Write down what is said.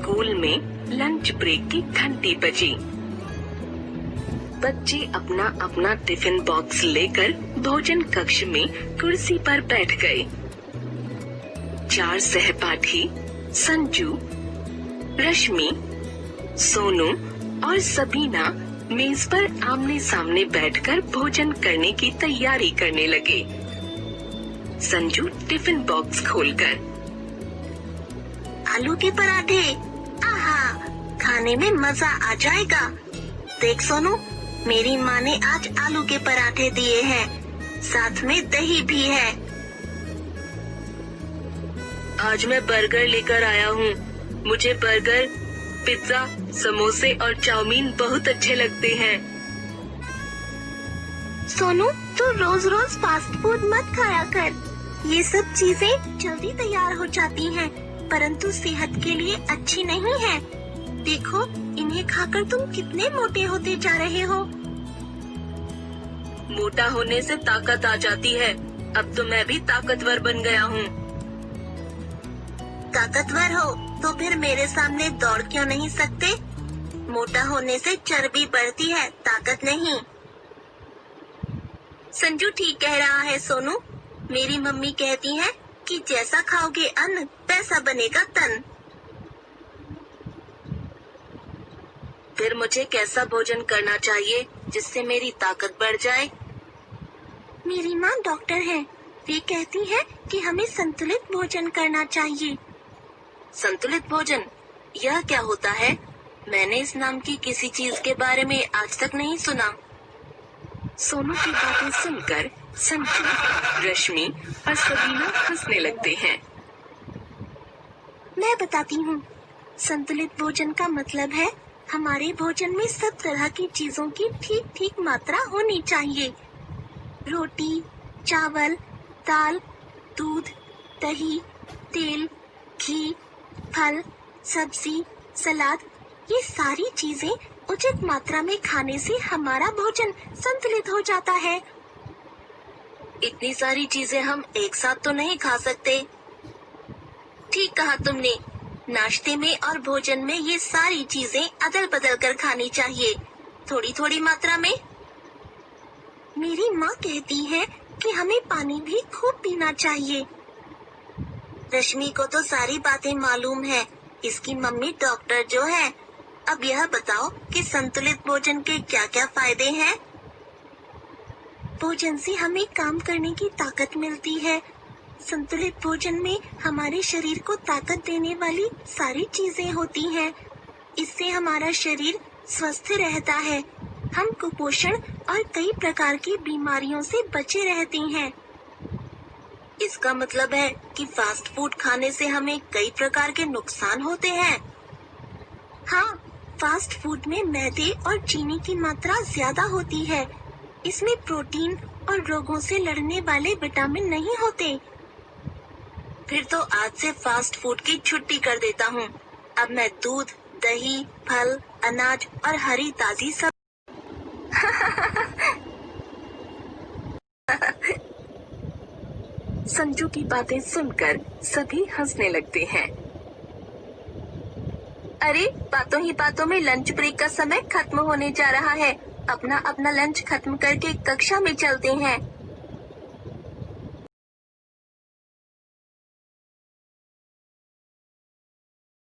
School में lunch break की घंटी बजी। बच्चे अपना अपना टिफिन बॉक्स लेकर भोजन कक्ष में कुर्सी पर बैठ गए। 4 सहपाठी संजू, रश्मि, सोनू और सबीना मेज पर आमने सामने बैठकर भोजन करने की तैयारी करने लगे। संजू टिफिन बॉक्स खोलकर, आलू के पराठे, आहा, खाने में मजा आ जाएगा। देख सोनू, मेरी माँ ने आज आलू के पराठे दिए हैं, साथ में दही भी है। आज मैं बर्गर लेकर आया हूँ। मुझे बर्गर, पिज्जा, समोसे और चाउमीन बहुत अच्छे लगते हैं। सोनू, तू रोज रोज फास्ट फूड मत खाया कर। ये सब चीजें जल्दी तैयार हो जाती हैं, परंतु सेहत के लिए अच्छी नहीं है। देखो, इन्हें खाकर तुम कितने मोटे होते जा रहे हो। मोटा होने से ताकत आ जाती है। अब तो मैं भी ताकतवर बन गया हूँ। ताकतवर हो तो फिर मेरे सामने दौड़ क्यों नहीं सकते? मोटा होने से चर्बी बढ़ती है, ताकत नहीं। संजू ठीक कह रहा है सोनू। मेरी मम्मी कहती है कि जैसा खाओगे अन्न वैसा बनेगा तन। फिर मुझे कैसा भोजन करना चाहिए जिससे मेरी ताकत बढ़ जाए? मेरी माँ डॉक्टर है। वे कहती है कि हमें संतुलित भोजन करना चाहिए। संतुलित भोजन, यह क्या होता है? मैंने इस नाम की किसी चीज के बारे में आज तक नहीं सुना। सोनू की बातें सुनकर संजू, रश्मि और सबीना हंसने लगते हैं। मैं बताती हूँ। संतुलित भोजन का मतलब है हमारे भोजन में सब तरह की चीजों की ठीक ठीक मात्रा होनी चाहिए। रोटी, चावल, दाल, दूध, दही, तेल, घी, फल, सब्जी, सलाद, ये सारी चीजें उचित मात्रा में खाने से हमारा भोजन संतुलित हो जाता है। इतनी सारी चीजें हम एक साथ तो नहीं खा सकते। ठीक कहा तुमने। नाश्ते में और भोजन में ये सारी चीजें अदल बदल कर खानी चाहिए, थोड़ी थोड़ी मात्रा में। मेरी माँ कहती है कि हमें पानी भी खूब पीना चाहिए। रश्मि को तो सारी बातें मालूम है, इसकी मम्मी डॉक्टर जो है। अब यह बताओ कि संतुलित भोजन के क्या क्या फायदे हैं? भोजन से हमें काम करने की ताकत मिलती है। संतुलित भोजन में हमारे शरीर को ताकत देने वाली सारी चीजें होती हैं। इससे हमारा शरीर स्वस्थ रहता है। हम कुपोषण और कई प्रकार की बीमारियों से बचे रहते हैं। इसका मतलब है कि फास्ट फूड खाने से हमें कई प्रकार के नुकसान होते हैं। हाँ, फास्ट फूड में मैदे और चीनी की मात्रा ज्यादा होती है। इसमें प्रोटीन और रोगों से लड़ने वाले विटामिन नहीं होते। फिर तो आज से फास्ट फूड की छुट्टी कर देता हूँ। अब मैं दूध, दही, फल, अनाज और हरी ताजी सब संजू की बातें सुनकर सभी हंसने लगते हैं। अरे, बातों ही बातों में लंच ब्रेक का समय खत्म होने जा रहा है। अपना अपना लंच खत्म करके कक्षा में चलते हैं।